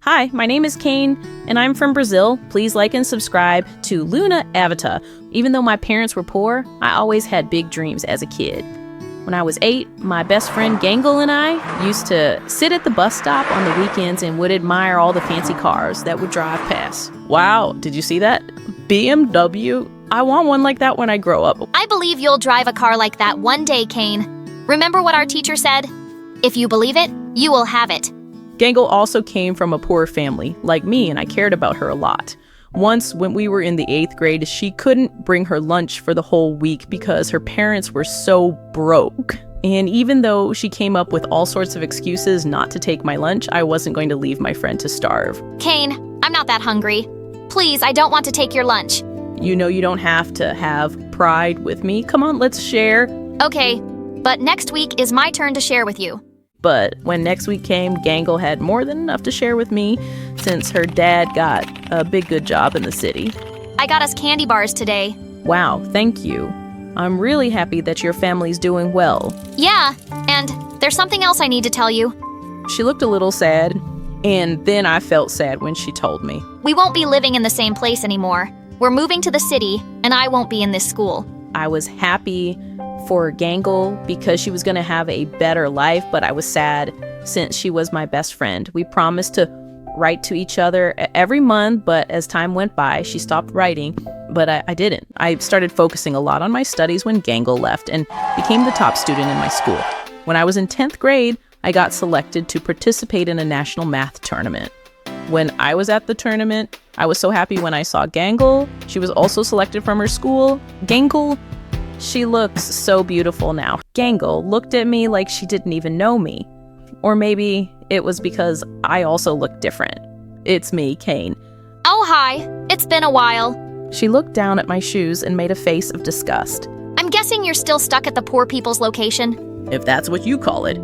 Hi, my name is Kane, and I'm from Brazil. Please like and subscribe to Luna Avatar. Even though my parents were poor, I always had big dreams as a kid. When I was 8, my best friend Gangle and I used to sit at the bus stop on the weekends and would admire all the fancy cars that would drive past. Wow, did you see that? BMW? I want one like that when I grow up. I believe you'll drive a car like that one day, Kane. Remember what our teacher said? If you believe it, you will have it. Gangle also came from a poor family, like me, and I cared about her a lot. Once, when we were in the 8th grade, she couldn't bring her lunch for the whole week because her parents were so broke. And even though she came up with all sorts of excuses not to take my lunch, I wasn't going to leave my friend to starve. Kane, I'm not that hungry. Please, I don't want to take your lunch. You know you don't have to have pride with me. Come on, let's share. Okay, but next week is my turn to share with you. But when next week came, Gangle had more than enough to share with me since her dad got a big good job in the city. I got us candy bars today. Wow, thank you. I'm really happy that your family's doing well. Yeah, and there's something else I need to tell you. She looked a little sad, and then I felt sad when she told me. We won't be living in the same place anymore. We're moving to the city, and I won't be in this school. I was happy for Gangle because she was going to have a better life, but I was sad since she was my best friend. We promised to write to each other every month, but as time went by, she stopped writing, but I didn't. I started focusing a lot on my studies when Gangle left and became the top student in my school. When I was in 10th grade, I got selected to participate in a national math tournament. When I was at the tournament, I was so happy when I saw Gangle. She was also selected from her school. Gangle, she looks so beautiful now. Gangle looked at me like she didn't even know me. Or maybe it was because I also look different. It's me, Kane. Oh, hi. It's been a while. She looked down at my shoes and made a face of disgust. I'm guessing you're still stuck at the poor people's location. If that's what you call it.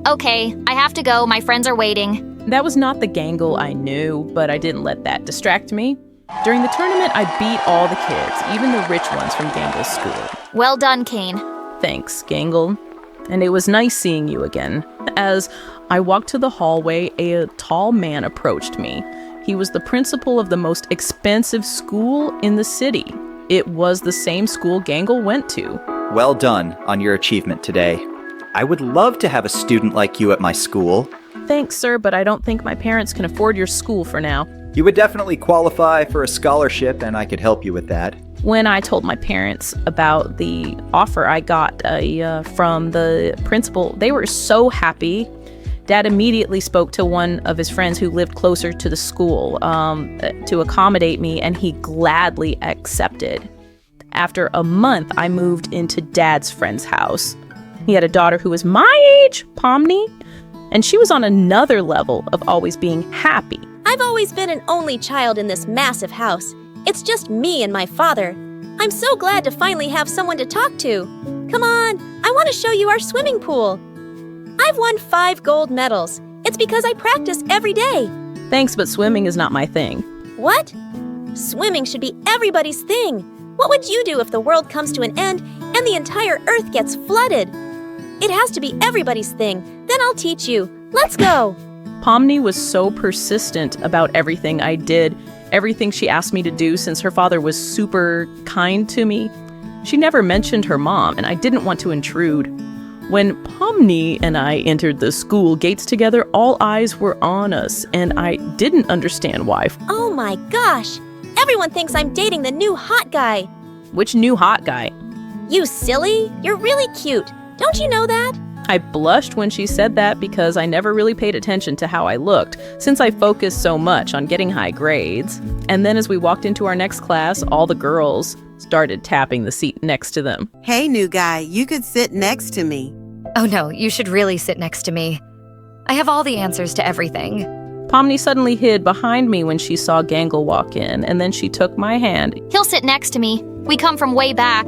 Okay. I have to go. My friends are waiting. That was not the Gangle I knew, but I didn't let that distract me. During the tournament, I beat all the kids, even the rich ones from Gangle's school. Well done, Kane. Thanks, Gangle. And it was nice seeing you again. As I walked to the hallway, a tall man approached me. He was the principal of the most expensive school in the city. It was the same school Gangle went to. Well done on your achievement today. I would love to have a student like you at my school. Thanks, sir, but I don't think my parents can afford your school for now. You would definitely qualify for a scholarship, and I could help you with that. When I told my parents about the offer I got from the principal, they were so happy. Dad immediately spoke to one of his friends who lived closer to the school to accommodate me, and he gladly accepted. After a month, I moved into Dad's friend's house. He had a daughter who was my age, Pomni, and she was on another level of always being happy. I've always been an only child in this massive house. It's just me and my father. I'm so glad to finally have someone to talk to. Come on, I want to show you our swimming pool. I've won 5 gold medals. It's because I practice every day. Thanks, but swimming is not my thing. What? Swimming should be everybody's thing. What would you do if the world comes to an end and the entire earth gets flooded? It has to be everybody's thing. Then I'll teach you. Let's go. Pomni was so persistent about everything I did, everything she asked me to do since her father was super kind to me. She never mentioned her mom, and I didn't want to intrude. When Pomni and I entered the school gates together, all eyes were on us, and I didn't understand why. Oh my gosh! Everyone thinks I'm dating the new hot guy. Which new hot guy? You silly! You're really cute. Don't you know that? I blushed when she said that because I never really paid attention to how I looked, since I focused so much on getting high grades. And then as we walked into our next class, all the girls started tapping the seat next to them. Hey, new guy, you could sit next to me. Oh no, you should really sit next to me. I have all the answers to everything. Pomni suddenly hid behind me when she saw Gangle walk in, and then she took my hand. He'll sit next to me. We come from way back.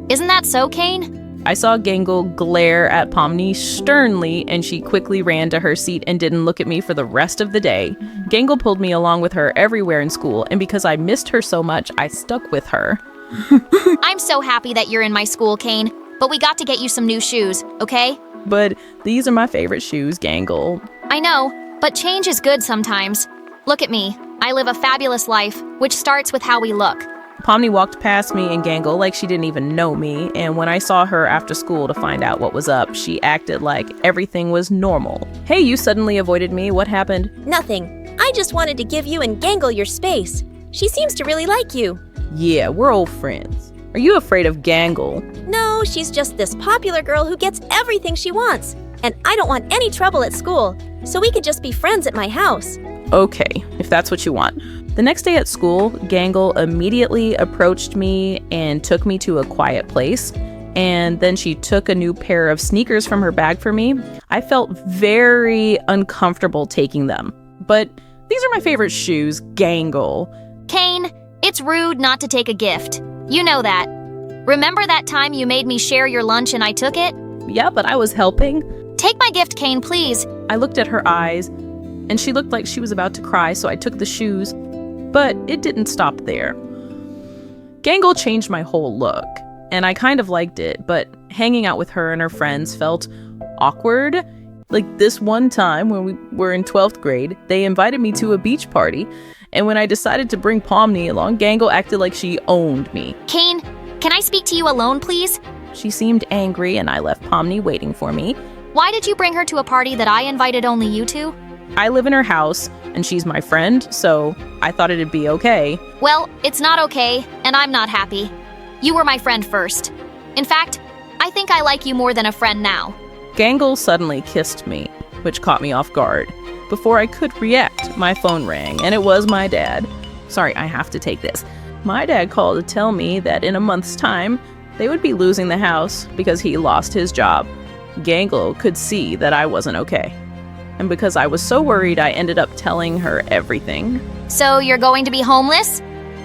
Isn't that so, Kane? I saw Gangle glare at Pomni sternly, and she quickly ran to her seat and didn't look at me for the rest of the day. Gangle pulled me along with her everywhere in school, and because I missed her so much, I stuck with her. I'm so happy that you're in my school, Kane, but we got to get you some new shoes, okay? But these are my favorite shoes, Gangle. I know, but change is good sometimes. Look at me. I live a fabulous life, which starts with how we look. Pomni walked past me and Gangle like she didn't even know me, and when I saw her after school to find out what was up, she acted like everything was normal. Hey, you suddenly avoided me. What happened? Nothing. I just wanted to give you and Gangle your space. She seems to really like you. Yeah, we're old friends. Are you afraid of Gangle? No, she's just this popular girl who gets everything she wants. And I don't want any trouble at school, so we could just be friends at my house. Okay, if that's what you want. The next day at school, Gangle immediately approached me and took me to a quiet place. And then she took a new pair of sneakers from her bag for me. I felt very uncomfortable taking them. But these are my favorite shoes, Gangle. Kane, it's rude not to take a gift. You know that. Remember that time you made me share your lunch and I took it? Yeah, but I was helping. Take my gift, Kane, please. I looked at her eyes, and she looked like she was about to cry, so I took the shoes. But it didn't stop there. Gangle changed my whole look, and I kind of liked it, but hanging out with her and her friends felt awkward. Like this one time when we were in 12th grade, they invited me to a beach party, and when I decided to bring Pomni along, Gangle acted like she owned me. Kane, can I speak to you alone, please? She seemed angry, and I left Pomni waiting for me. Why did you bring her to a party that I invited only you to? I live in her house, and she's my friend, so I thought it'd be okay. Well, it's not okay, and I'm not happy. You were my friend first. In fact, I think I like you more than a friend now. Gangle suddenly kissed me, which caught me off guard. Before I could react, my phone rang, and it was my dad. Sorry, I have to take this. My dad called to tell me that in a month's time, they would be losing the house because he lost his job. Gangle could see that I wasn't okay. And because I was so worried, I ended up telling her everything. So you're going to be homeless?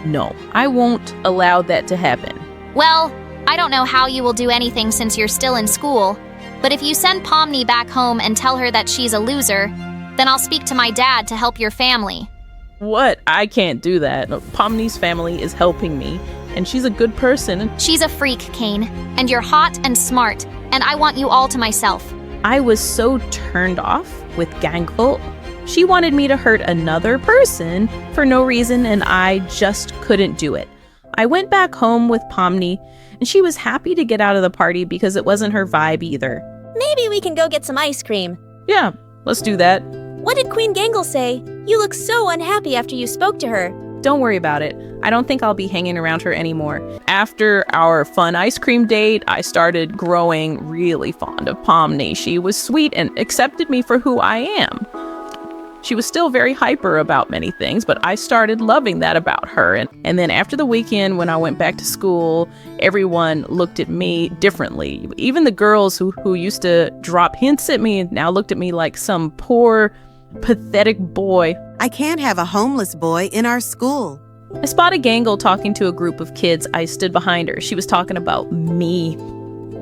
No, I won't allow that to happen. Well, I don't know how you will do anything since you're still in school, but if you send Pomni back home and tell her that she's a loser, then I'll speak to my dad to help your family. What? I can't do that. Pomni's family is helping me, and she's a good person. She's a freak, Kane, and you're hot and smart, and I want you all to myself. I was so turned off with Gangle. She wanted me to hurt another person for no reason, and I just couldn't do it. I went back home with Pomni, and she was happy to get out of the party because it wasn't her vibe either. Maybe we can go get some ice cream. Yeah, let's do that. What did Queen Gangle say? You look so unhappy after you spoke to her. Don't worry about it. I don't think I'll be hanging around her anymore. After our fun ice cream date, I started growing really fond of Pomni. She was sweet and accepted me for who I am. She was still very hyper about many things, but I started loving that about her. And then after the weekend, when I went back to school, everyone looked at me differently. Even the girls who used to drop hints at me now looked at me like some poor, pathetic boy. I can't have a homeless boy in our school. I spotted Gangle talking to a group of kids. I stood behind her. She was talking about me.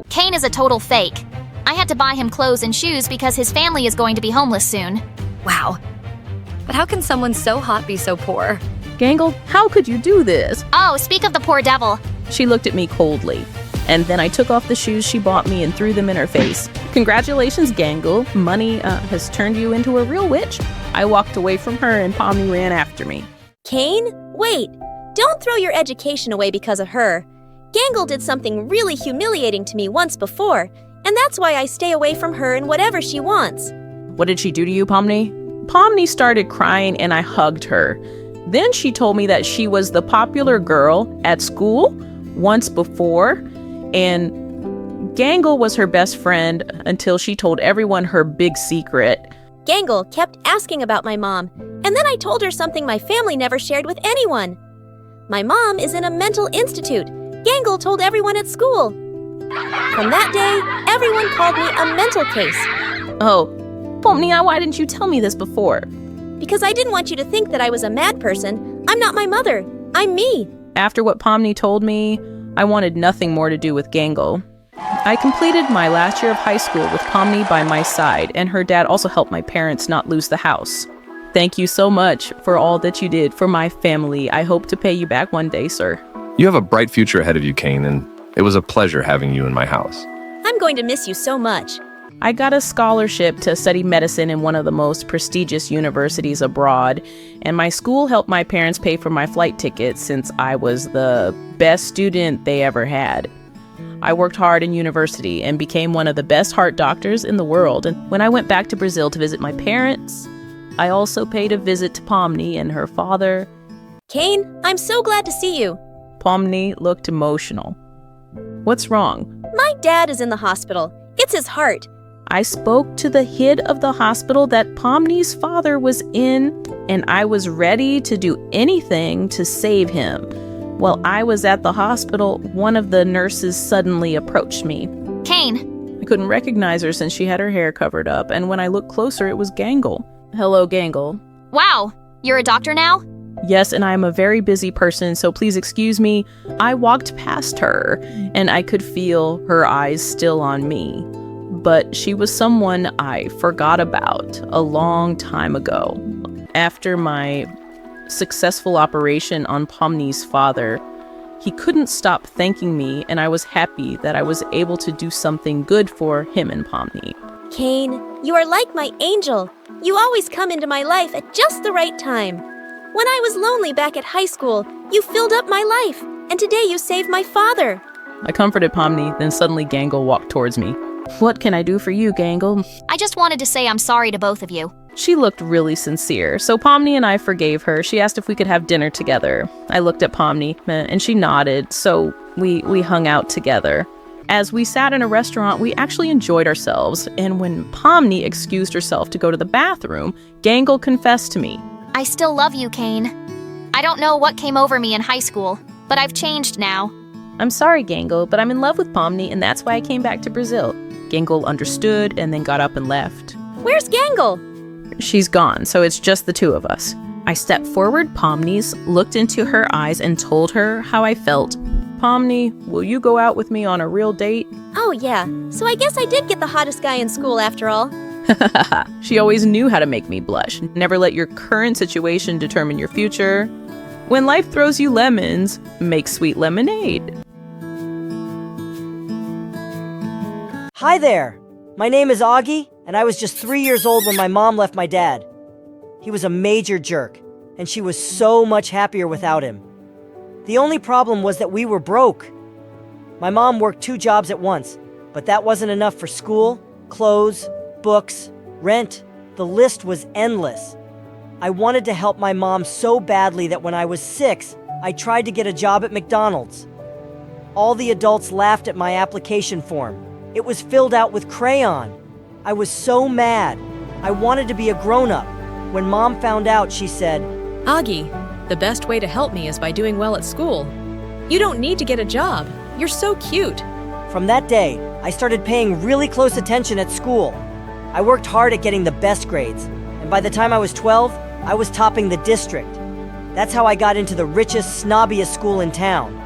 Kane is a total fake. I had to buy him clothes and shoes because his family is going to be homeless soon. Wow. But how can someone so hot be so poor? Gangle, how could you do this? Oh, speak of the poor devil. She looked at me coldly. And then I took off the shoes she bought me and threw them in her face. Congratulations, Gangle. Money has turned you into a real witch. I walked away from her and Pomni ran after me. Kane, wait. Don't throw your education away because of her. Gangle did something really humiliating to me once before, and that's why I stay away from her and whatever she wants. What did she do to you, Pomni? Pomni started crying and I hugged her. Then she told me that she was the popular girl at school once before, and Gangle was her best friend until she told everyone her big secret. Gangle kept asking about my mom, and then I told her something my family never shared with anyone. My mom is in a mental institute. Gangle told everyone at school. From that day, everyone called me a mental case. Oh, Pomni, why didn't you tell me this before? Because I didn't want you to think that I was a mad person. I'm not my mother. I'm me. After what Pomni told me, I wanted nothing more to do with Gangle. I completed my last year of high school with Pomni by my side, and her dad also helped my parents not lose the house. Thank you so much for all that you did for my family. I hope to pay you back one day, sir. You have a bright future ahead of you, Kane, and it was a pleasure having you in my house. I'm going to miss you so much. I got a scholarship to study medicine in one of the most prestigious universities abroad, and my school helped my parents pay for my flight tickets since I was the best student they ever had. I worked hard in university and became one of the best heart doctors in the world, and when I went back to Brazil to visit my parents, I also paid a visit to Pomni and her father. Kane, I'm so glad to see you. Pomni looked emotional. What's wrong? My dad is in the hospital. It's his heart. I spoke to the head of the hospital that Pomni's father was in, and I was ready to do anything to save him. While I was at the hospital, one of the nurses suddenly approached me. Kane. I couldn't recognize her since she had her hair covered up, and when I looked closer, it was Gangle. Hello, Gangle. Wow, you're a doctor now? Yes, and I'm a very busy person, so please excuse me. I walked past her, and I could feel her eyes still on me. But she was someone I forgot about a long time ago. After my successful operation on Pomni's father, he couldn't stop thanking me, and I was happy that I was able to do something good for him and Pomni. Kane, you are like my angel. You always come into my life at just the right time. When I was lonely back at high school, you filled up my life, and today you saved my father. I comforted Pomni, then suddenly Gangle walked towards me. What can I do for you, Gangle? I just wanted to say I'm sorry to both of you. She looked really sincere, so Pomni and I forgave her. She asked if we could have dinner together. I looked at Pomni, and she nodded, so we hung out together. As we sat in a restaurant, we actually enjoyed ourselves, and when Pomni excused herself to go to the bathroom, Gangle confessed to me. I still love you, Kane. I don't know what came over me in high school, but I've changed now. I'm sorry, Gangle, but I'm in love with Pomni, and that's why I came back to Brazil. Gangle understood and then got up and left. Where's Gangle? She's gone, so it's just the two of us. I stepped forward, Pomni's, looked into her eyes, and told her how I felt. Pomni, will you go out with me on a real date? Oh yeah, so I guess I did get the hottest guy in school after all. She always knew how to make me blush. Never let your current situation determine your future. When life throws you lemons, make sweet lemonade. Hi there! My name is Augie, and I was just 3 years old when my mom left my dad. He was a major jerk, and she was so much happier without him. The only problem was that we were broke. My mom worked 2 jobs at once, but that wasn't enough for school, clothes, books, rent. The list was endless. I wanted to help my mom so badly that when I was 6, I tried to get a job at McDonald's. All the adults laughed at my application form. It was filled out with crayon. I was so mad. I wanted to be a grown-up. When Mom found out, she said, Augie, the best way to help me is by doing well at school. You don't need to get a job. You're so cute. From that day, I started paying really close attention at school. I worked hard at getting the best grades, and by the time I was 12, I was topping the district. That's how I got into the richest, snobbiest school in town.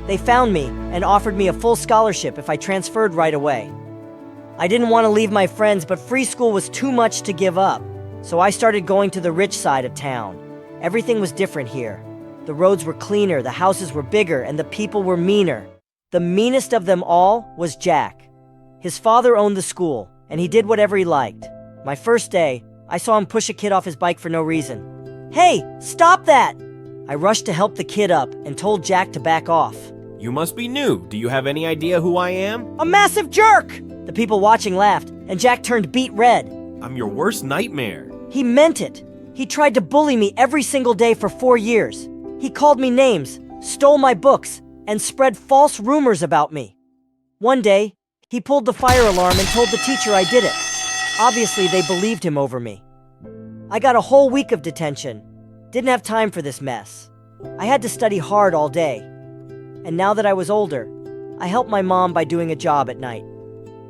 They found me and offered me a full scholarship if I transferred right away. I didn't want to leave my friends, but free school was too much to give up, so I started going to the rich side of town. Everything was different here. The roads were cleaner, the houses were bigger, and the people were meaner. The meanest of them all was Jack. His father owned the school, and he did whatever he liked. My first day, I saw him push a kid off his bike for no reason. Hey, stop that! I rushed to help the kid up and told Jack to back off. You must be new. Do you have any idea who I am? A massive jerk! The people watching laughed, and Jack turned beet red. I'm your worst nightmare. He meant it. He tried to bully me every single day for 4 years. He called me names, stole my books, and spread false rumors about me. One day, he pulled the fire alarm and told the teacher I did it. Obviously, they believed him over me. I got a whole week of detention. Didn't have time for this mess. I had to study hard all day. And now that I was older, I helped my mom by doing a job at night.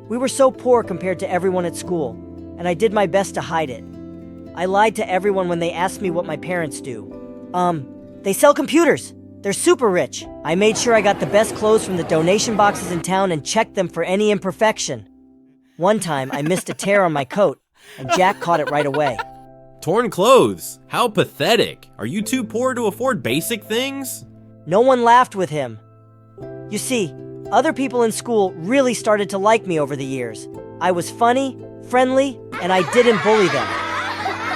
We were so poor compared to everyone at school, and I did my best to hide it. I lied to everyone when they asked me what my parents do. They sell computers. They're super rich. I made sure I got the best clothes from the donation boxes in town and checked them for any imperfection. One time, I missed a tear on my coat, and Jack caught it right away. Torn clothes? How pathetic. Are you too poor to afford basic things? No one laughed with him. You see, Other people in school really started to like me over the years. I was funny, friendly, and I didn't bully them.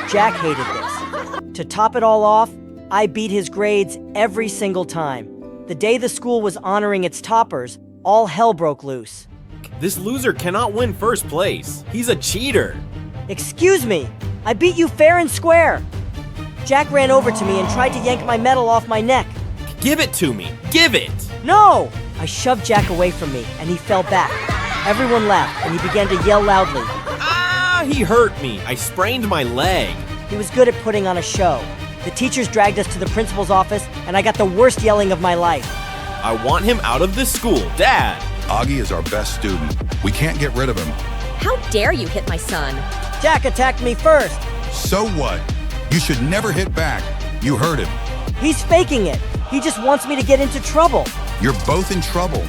Jack hated this. To top it all off, I beat his grades every single time. The day the school was honoring its toppers, all hell broke loose. This loser cannot win first place. He's a cheater. Excuse me, I beat you fair and square. Jack ran over to me and tried to yank my medal off my neck. Give it to me. Give it. No! I shoved Jack away from me, and he fell back. Everyone laughed, and he began to yell loudly. Ah, he hurt me. I sprained my leg. He was good at putting on a show. The teachers dragged us to the principal's office, and I got the worst yelling of my life. I want him out of this school, Dad. Augie is our best student. We can't get rid of him. How dare you hit my son? Jack attacked me first. So what? You should never hit back. You hurt him. He's faking it. He just wants me to get into trouble. You're both in trouble.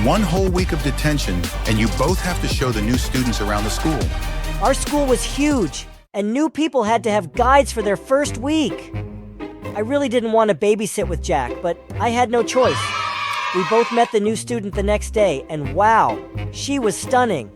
1 whole week of detention, and you both have to show the new students around the school. Our school was huge, and new people had to have guides for their first week. I really didn't want to babysit with Jack, but I had no choice. We both met the new student the next day, and wow, she was stunning.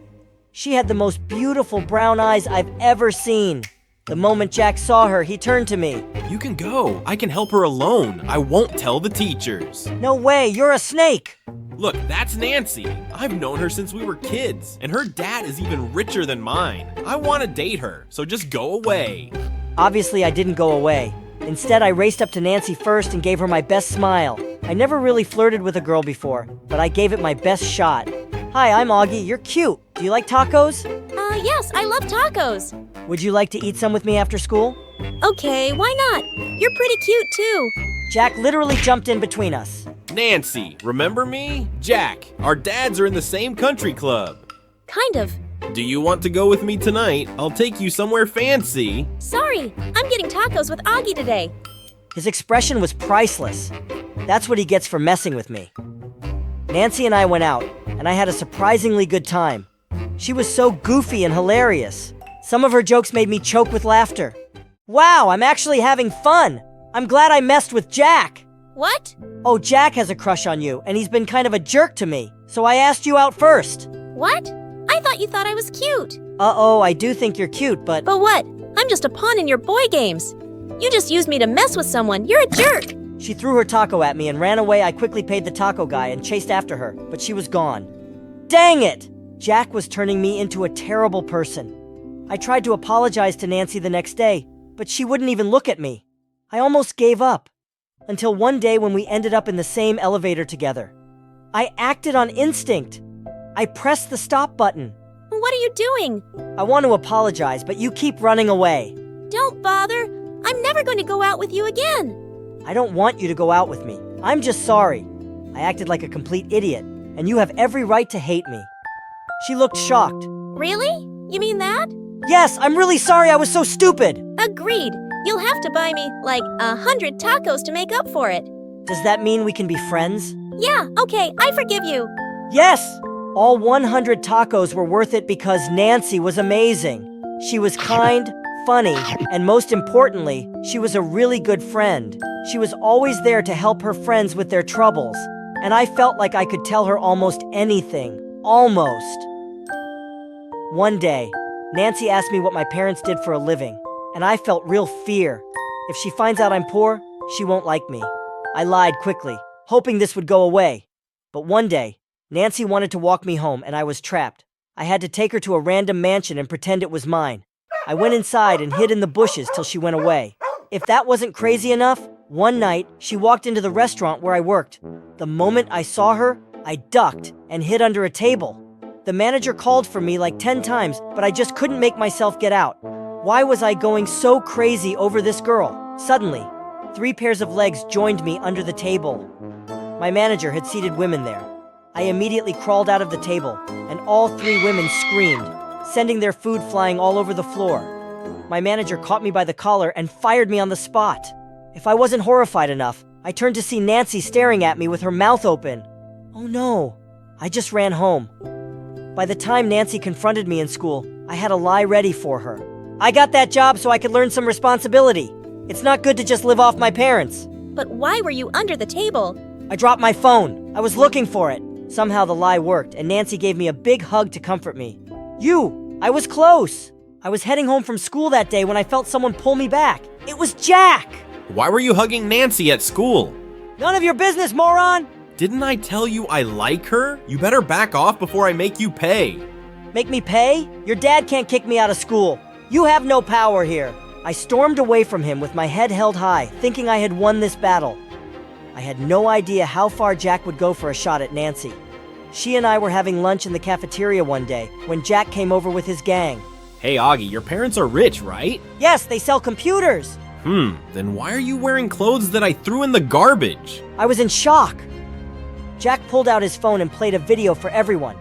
She had the most beautiful brown eyes I've ever seen. The moment Jack saw her, he turned to me. You can go. I can help her alone. I won't tell the teachers. No way, you're a snake. Look, that's Nancy. I've known her since we were kids, and her dad is even richer than mine. I want to date her, so just go away. Obviously, I didn't go away. Instead, I raced up to Nancy first and gave her my best smile. I never really flirted with a girl before, but I gave it my best shot. Hi, I'm Augie. You're cute. Do you like tacos? Yes, I love tacos. Would you like to eat some with me after school? Okay, why not? You're pretty cute, too. Jack literally jumped in between us. Nancy, remember me? Jack, our dads are in the same country club. Kind of. Do you want to go with me tonight? I'll take you somewhere fancy. Sorry, I'm getting tacos with Augie today. His expression was priceless. That's what he gets for messing with me. Nancy and I went out, and I had a surprisingly good time. She was so goofy and hilarious. Some of her jokes made me choke with laughter. Wow, I'm actually having fun! I'm glad I messed with Jack! What? Oh, Jack has a crush on you, and he's been kind of a jerk to me, so I asked you out first. What? I thought you thought I was cute. Uh-oh, I do think you're cute, but... But what? I'm just a pawn in your boy games. You just used me to mess with someone. You're a jerk. She threw her taco at me and ran away. I quickly paid the taco guy and chased after her, but she was gone. Dang it! Jack was turning me into a terrible person. I tried to apologize to Nancy the next day, but she wouldn't even look at me. I almost gave up. Until one day when we ended up in the same elevator together. I acted on instinct. I pressed the stop button. What are you doing? I want to apologize, but you keep running away. Don't bother. I'm never going to go out with you again. I don't want you to go out with me. I'm just sorry. I acted like a complete idiot, and you have every right to hate me. She looked shocked. Really? You mean that? Yes, I'm really sorry I was so stupid. Agreed. You'll have to buy me, 100 tacos to make up for it. Does that mean we can be friends? Yeah, okay, I forgive you. Yes! All 100 tacos were worth it because Nancy was amazing. She was kind, funny, and most importantly, she was a really good friend. She was always there to help her friends with their troubles, and I felt like I could tell her almost anything. Almost. One day, Nancy asked me what my parents did for a living, and I felt real fear. If she finds out I'm poor, she won't like me. I lied quickly, hoping this would go away. But one day, Nancy wanted to walk me home, and I was trapped. I had to take her to a random mansion and pretend it was mine. I went inside and hid in the bushes till she went away. If that wasn't crazy enough, one night, she walked into the restaurant where I worked. The moment I saw her, I ducked and hid under a table. The manager called for me 10 times, but I just couldn't make myself get out. Why was I going so crazy over this girl? Suddenly, 3 pairs of legs joined me under the table. My manager had seated women there. I immediately crawled out of the table, and all 3 women screamed, sending their food flying all over the floor. My manager caught me by the collar and fired me on the spot. If I wasn't horrified enough, I turned to see Nancy staring at me with her mouth open. Oh no, I just ran home. By the time Nancy confronted me in school, I had a lie ready for her. I got that job so I could learn some responsibility. It's not good to just live off my parents. But why were you under the table? I dropped my phone. I was looking for it. Somehow the lie worked, and Nancy gave me a big hug to comfort me. I was close! I was heading home from school that day when I felt someone pull me back. It was Jack! Why were you hugging Nancy at school? None of your business, moron! Didn't I tell you I like her? You better back off before I make you pay. Make me pay? Your dad can't kick me out of school. You have no power here. I stormed away from him with my head held high, thinking I had won this battle. I had no idea how far Jack would go for a shot at Nancy. She and I were having lunch in the cafeteria one day when Jack came over with his gang. Hey Augie, your parents are rich, right? Yes, they sell computers. Then why are you wearing clothes that I threw in the garbage? I was in shock. Jack pulled out his phone and played a video for everyone.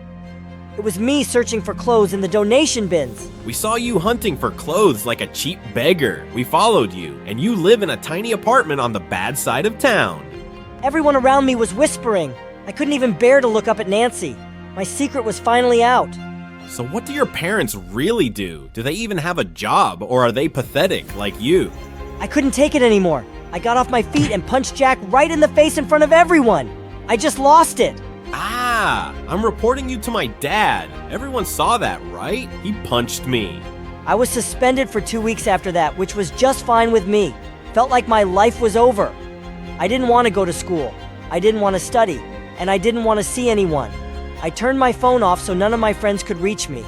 It was me searching for clothes in the donation bins. We saw you hunting for clothes like a cheap beggar. We followed you, and you live in a tiny apartment on the bad side of town. Everyone around me was whispering. I couldn't even bear to look up at Nancy. My secret was finally out. So what do your parents really do? Do they even have a job, or are they pathetic like you? I couldn't take it anymore. I got off my feet and punched Jack right in the face in front of everyone. I just lost it. I'm reporting you to my dad. Everyone saw that, right? He punched me. I was suspended for 2 weeks after that, which was just fine with me. Felt like my life was over. I didn't want to go to school. I didn't want to study. And I didn't want to see anyone. I turned my phone off so none of my friends could reach me.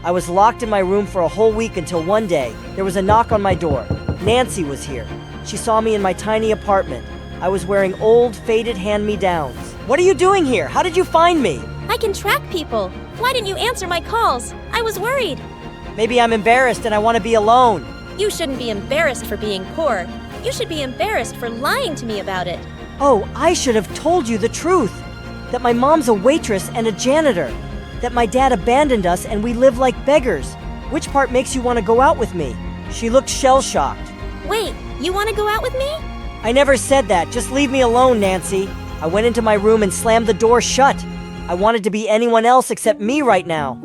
I was locked in my room for a whole week until one day, there was a knock on my door. Nancy was here. She saw me in my tiny apartment. I was wearing old, faded hand-me-downs. What are you doing here? How did you find me? I can track people. Why didn't you answer my calls? I was worried. Maybe I'm embarrassed and I want to be alone. You shouldn't be embarrassed for being poor. You should be embarrassed for lying to me about it. Oh, I should have told you the truth. That my mom's a waitress and a janitor. That my dad abandoned us and we live like beggars. Which part makes you want to go out with me? She looked shell-shocked. Wait, you want to go out with me? I never said that. Just leave me alone, Nancy. I went into my room and slammed the door shut. I wanted to be anyone else except me right now.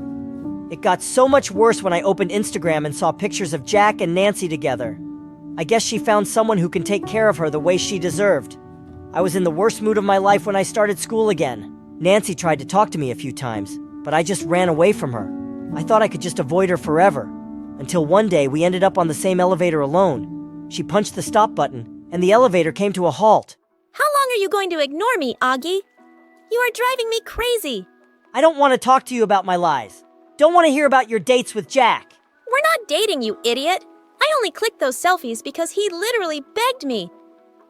It got so much worse when I opened Instagram and saw pictures of Jack and Nancy together. I guess she found someone who can take care of her the way she deserved. I was in the worst mood of my life when I started school again. Nancy tried to talk to me a few times, but I just ran away from her. I thought I could just avoid her forever. Until one day we ended up on the same elevator alone. She punched the stop button, and the elevator came to a halt. How long are you going to ignore me, Augie? You are driving me crazy. I don't want to talk to you about my lies. Don't want to hear about your dates with Jack. We're not dating, you idiot. I only clicked those selfies because he literally begged me.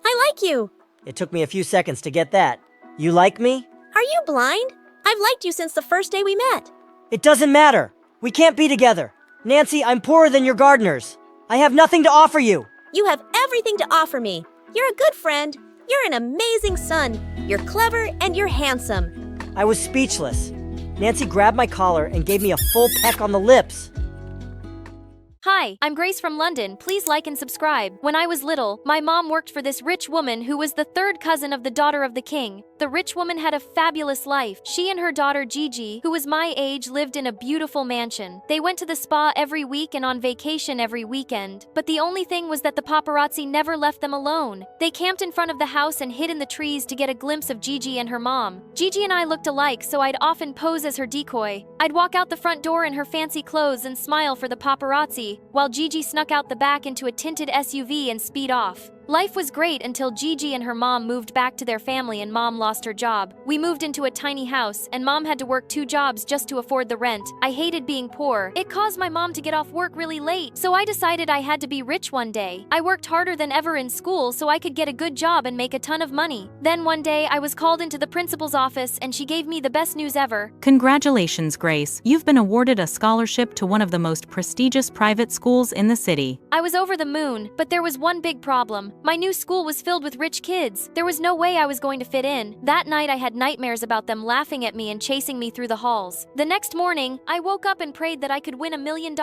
I like you. It took me a few seconds to get that. You like me? Are you blind? I've liked you since the first day we met. It doesn't matter. We can't be together. Nancy, I'm poorer than your gardeners. I have nothing to offer you. You have everything to offer me. You're a good friend. You're an amazing son. You're clever and you're handsome. I was speechless. Nancy grabbed my collar and gave me a full peck on the lips. Hi, I'm Grace from London. Please like and subscribe. When I was little, my mom worked for this rich woman who was the third cousin of the daughter of the king. The rich woman had a fabulous life. She and her daughter Gigi, who was my age, lived in a beautiful mansion. They went to the spa every week and on vacation every weekend. But the only thing was that the paparazzi never left them alone. They camped in front of the house and hid in the trees to get a glimpse of Gigi and her mom. Gigi and I looked alike, so I'd often pose as her decoy. I'd walk out the front door in her fancy clothes and smile for the paparazzi, while Gigi snuck out the back into a tinted SUV and speed off. Life was great until Gigi and her mom moved back to their family and mom lost her job. We moved into a tiny house, and mom had to work 2 jobs just to afford the rent. I hated being poor. It caused my mom to get off work really late, so I decided I had to be rich one day. I worked harder than ever in school so I could get a good job and make a ton of money. Then one day, I was called into the principal's office and she gave me the best news ever. Congratulations, Grace. You've been awarded a scholarship to one of the most prestigious private schools in the city. I was over the moon, but there was one big problem. My new school was filled with rich kids. There was no way I was going to fit in. That night I had nightmares about them laughing at me and chasing me through the halls. The next morning, I woke up and prayed that I could win $1 million.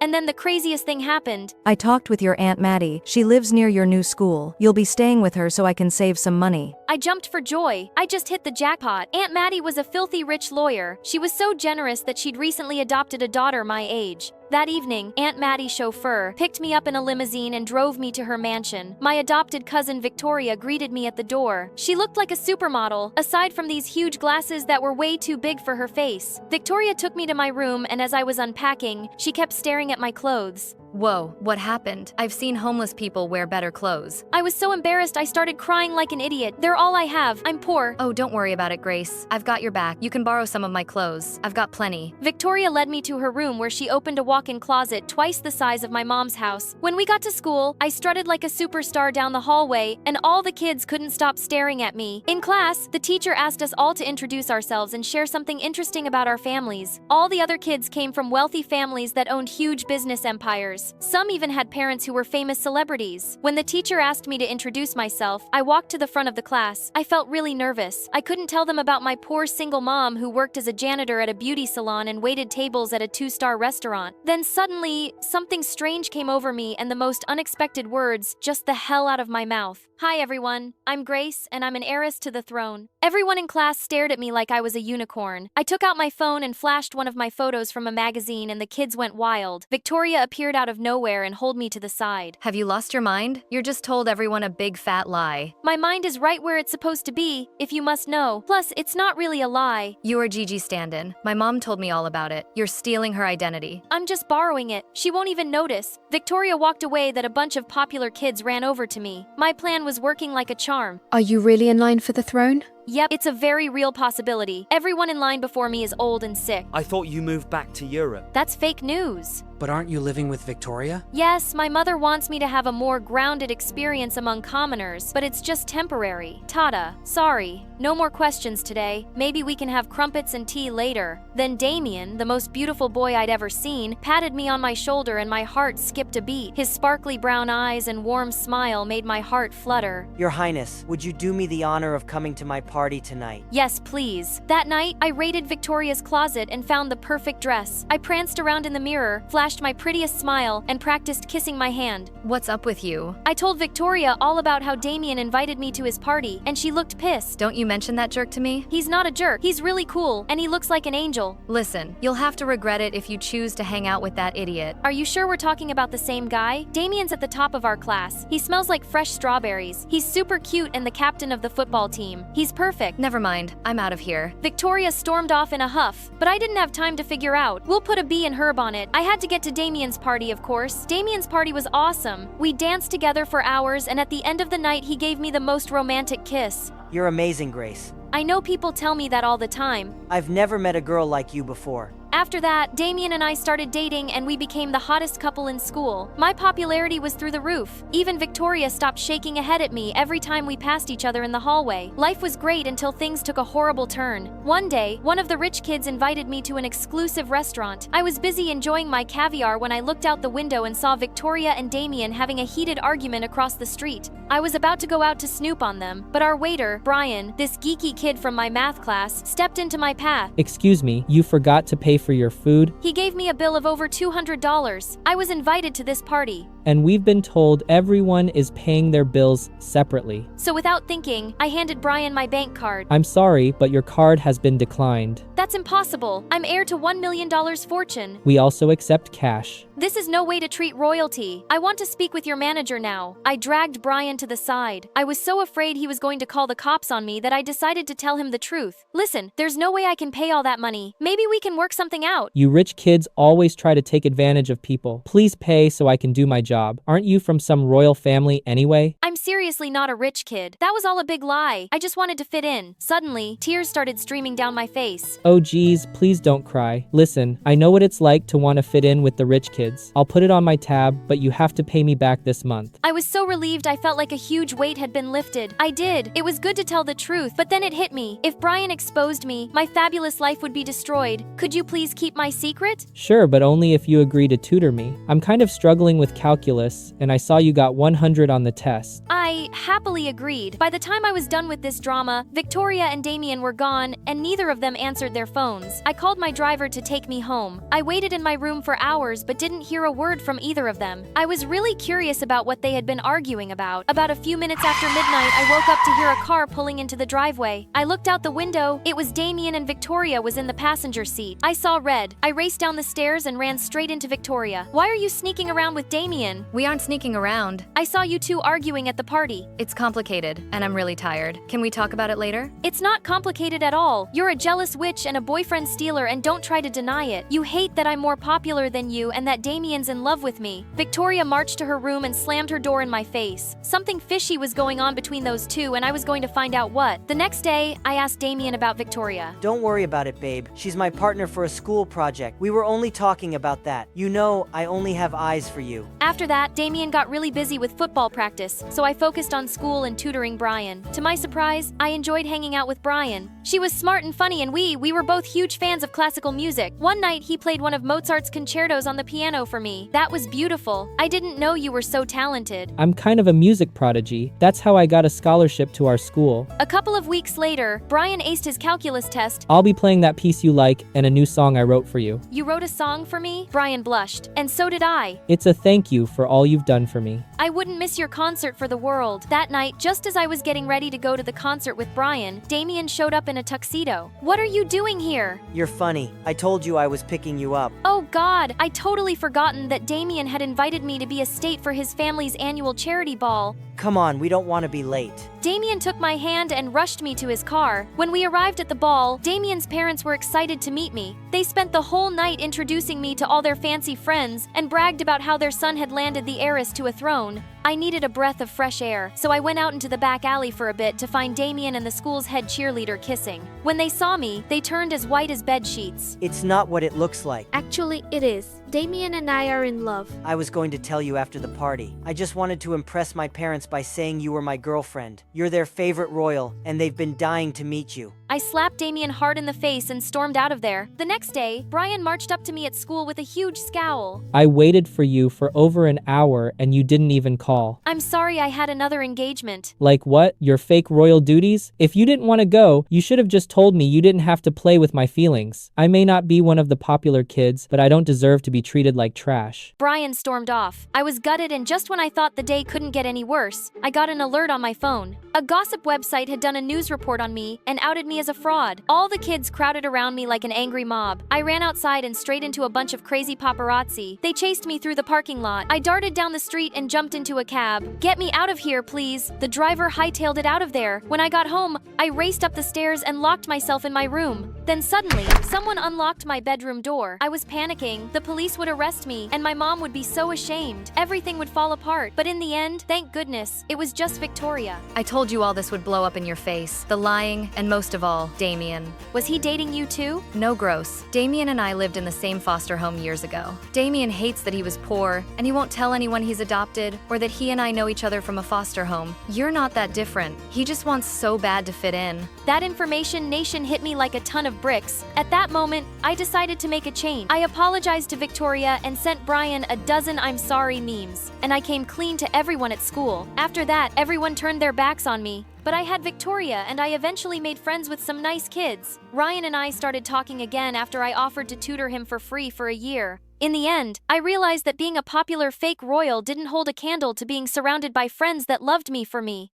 And then the craziest thing happened. I talked with your Aunt Maddie. She lives near your new school. You'll be staying with her so I can save some money. I jumped for joy. I just hit the jackpot. Aunt Maddie was a filthy rich lawyer. She was so generous that she'd recently adopted a daughter my age. That evening, Aunt Maddie's chauffeur picked me up in a limousine and drove me to her mansion. My adopted cousin Victoria greeted me at the door. She looked like a supermodel, aside from these huge glasses that were way too big for her face. Victoria took me to my room, and as I was unpacking, she kept staring at my clothes. Whoa, what happened? I've seen homeless people wear better clothes. I was so embarrassed I started crying like an idiot. They're all I have. I'm poor. Oh, don't worry about it, Grace. I've got your back. You can borrow some of my clothes. I've got plenty. Victoria led me to her room where she opened a walk-in closet twice the size of my mom's house. When we got to school, I strutted like a superstar down the hallway, and all the kids couldn't stop staring at me. In class, the teacher asked us all to introduce ourselves and share something interesting about our families. All the other kids came from wealthy families that owned huge business empires. Some even had parents who were famous celebrities. When the teacher asked me to introduce myself, I walked to the front of the class. I felt really nervous. I couldn't tell them about my poor single mom who worked as a janitor at a beauty salon and waited tables at a 2-star restaurant. Then suddenly, something strange came over me and the most unexpected words just the hell out of my mouth. Hi everyone, I'm Grace and I'm an heiress to the throne. Everyone in class stared at me like I was a unicorn. I took out my phone and flashed one of my photos from a magazine and the kids went wild. Victoria appeared out of nowhere and pulled me to the side. Have you lost your mind? You're just told everyone a big fat lie. My mind is right where it's supposed to be, if you must know. Plus, it's not really a lie. You are Gigi Stand-in. My mom told me all about it. You're stealing her identity. I'm just borrowing it. She won't even notice. Victoria walked away that a bunch of popular kids ran over to me. My plan was working like a charm. Are you really in line for the throne? Yep, it's a very real possibility. Everyone in line before me is old and sick. I thought you moved back to Europe. That's fake news. But aren't you living with Victoria? Yes, my mother wants me to have a more grounded experience among commoners, but it's just temporary. Tata, sorry. No more questions today. Maybe we can have crumpets and tea later. Then Damien, the most beautiful boy I'd ever seen, patted me on my shoulder and my heart skipped a beat. His sparkly brown eyes and warm smile made my heart flutter. Your Highness, would you do me the honor of coming to my party tonight? Yes, please. That night, I raided Victoria's closet and found the perfect dress. I pranced around in the mirror, flashed my prettiest smile, and practiced kissing my hand. What's up with you? I told Victoria all about how Damien invited me to his party, and she looked pissed. Don't you mention that jerk to me? He's not a jerk. He's really cool, and he looks like an angel. Listen, you'll have to regret it if you choose to hang out with that idiot. Are you sure we're talking about the same guy? Damien's at the top of our class. He smells like fresh strawberries. He's super cute and the captain of the football team. He's perfect. Never mind, I'm out of here. Victoria stormed off in a huff, but I didn't have time to figure out. We'll put a bee in her bonnet. I had to get to Damien's party, of course. Damien's party was awesome. We danced together for hours, and at the end of the night, he gave me the most romantic kiss. You're amazing, Grace. I know people tell me that all the time. I've never met a girl like you before. After that, Damien and I started dating and we became the hottest couple in school. My popularity was through the roof. Even Victoria stopped shaking her head at me every time we passed each other in the hallway. Life was great until things took a horrible turn. One day, one of the rich kids invited me to an exclusive restaurant. I was busy enjoying my caviar when I looked out the window and saw Victoria and Damien having a heated argument across the street. I was about to go out to snoop on them, but our waiter, Brian, this geeky kid from my math class, stepped into my path. Excuse me, you forgot to pay for your food? He gave me a bill of over $200. I was invited to this party. And we've been told everyone is paying their bills separately. So without thinking, I handed Brian my bank card. I'm sorry, but your card has been declined. That's impossible. I'm heir to $1 million fortune. We also accept cash. This is no way to treat royalty. I want to speak with your manager now. I dragged Brian to the side. I was so afraid he was going to call the cops on me that I decided to tell him the truth. Listen, there's no way I can pay all that money. Maybe we can work something out. You rich kids always try to take advantage of people. Please pay so I can do my job. Aren't you from some royal family anyway? I'm seriously not a rich kid. That was all a big lie. I just wanted to fit in. Suddenly, tears started streaming down my face. Oh geez, please don't cry. Listen, I know what it's like to want to fit in with the rich kids. I'll put it on my tab, but you have to pay me back this month. I was so relieved I felt like a huge weight had been lifted. I did. It was good to tell the truth, but then it hit me. If Brian exposed me, my fabulous life would be destroyed. Could you please keep my secret? Sure, but only if you agree to tutor me. I'm kind of struggling with calculus calculus, and I saw you got 100 on the test. I happily agreed. By the time I was done with this drama, Victoria and Damien were gone, and neither of them answered their phones. I called my driver to take me home. I waited in my room for hours but didn't hear a word from either of them. I was really curious about what they had been arguing about. About a few minutes after midnight, I woke up to hear a car pulling into the driveway. I looked out the window. It was Damien, and Victoria was in the passenger seat. I saw red. I raced down the stairs and ran straight into Victoria. Why are you sneaking around with Damien? We aren't sneaking around. I saw you two arguing at the party. It's complicated, and I'm really tired. Can we talk about it later? It's not complicated at all. You're a jealous witch and a boyfriend stealer, and don't try to deny it. You hate that I'm more popular than you and that Damien's in love with me. Victoria marched to her room and slammed her door in my face. Something fishy was going on between those two, and I was going to find out what. The next day, I asked Damien about Victoria. Don't worry about it, babe. She's my partner for a school project. We were only talking about that. You know, I only have eyes for you. After that, Damien got really busy with football practice, so I focused on school and tutoring Brian. To my surprise, I enjoyed hanging out with Brian. She was smart and funny, and we were both huge fans of classical music. One night, he played one of Mozart's concertos on the piano for me. That was beautiful. I didn't know you were so talented. I'm kind of a music prodigy. That's how I got a scholarship to our school. A couple of weeks later, Brian aced his calculus test. I'll be playing that piece you like and a new song I wrote for you. You wrote a song for me? Brian blushed. And so did I. It's a thank you for all you've done for me. I wouldn't miss your concert for the world. That night, just as I was getting ready to go to the concert with Brian, Damien showed up in a tuxedo. What are you doing here? You're funny. I told you I was picking you up. Oh God, I totally forgotten that Damien had invited me to be a state for his family's annual charity ball. Come on, we don't want to be late. Damien took my hand and rushed me to his car. When we arrived at the ball, Damien's parents were excited to meet me. They spent the whole night introducing me to all their fancy friends and bragged about how their son had landed the heiress to a throne. I needed a breath of fresh air, so I went out into the back alley for a bit to find Damien and the school's head cheerleader kissing. When they saw me, they turned as white as bed sheets. It's not what it looks like. Actually, it is. Damien and I are in love. I was going to tell you after the party. I just wanted to impress my parents by saying you were my girlfriend. You're their favorite royal, and they've been dying to meet you. I slapped Damien hard in the face and stormed out of there. The next day, Brian marched up to me at school with a huge scowl. I waited for you for over an hour and you didn't even call. I'm sorry, I had another engagement. Like what? Your fake royal duties? If you didn't want to go, you should have just told me. You didn't have to play with my feelings. I may not be one of the popular kids, but I don't deserve to be treated like trash. Brian stormed off. I was gutted, and just when I thought the day couldn't get any worse, I got an alert on my phone. A gossip website had done a news report on me and outed me as a fraud. All the kids crowded around me like an angry mob. I ran outside and straight into a bunch of crazy paparazzi. They chased me through the parking lot. I darted down the street and jumped into a cab. Get me out of here, please. The driver hightailed it out of there. When I got home, I raced up the stairs and locked myself in my room. Then suddenly, someone unlocked my bedroom door. I was panicking. The police would arrest me, and my mom would be so ashamed. Everything would fall apart. But in the end, thank goodness, it was just Victoria. I told you all this would blow up in your face. The lying, and most of all, Damien. Was he dating you too? No, gross. Damien and I lived in the same foster home years ago. Damien hates that he was poor, and he won't tell anyone he's adopted, or that he and I know each other from a foster home. You're not that different. He just wants so bad to fit in. That information nation hit me like a ton of bricks. At that moment, I decided to make a change. I apologized to Victoria and sent Brian a dozen I'm sorry memes. And I came clean to everyone at school. After that, everyone turned their backs on me. But I had Victoria, and I eventually made friends with some nice kids. Ryan and I started talking again after I offered to tutor him for free for a year. In the end, I realized that being a popular fake royal didn't hold a candle to being surrounded by friends that loved me for me.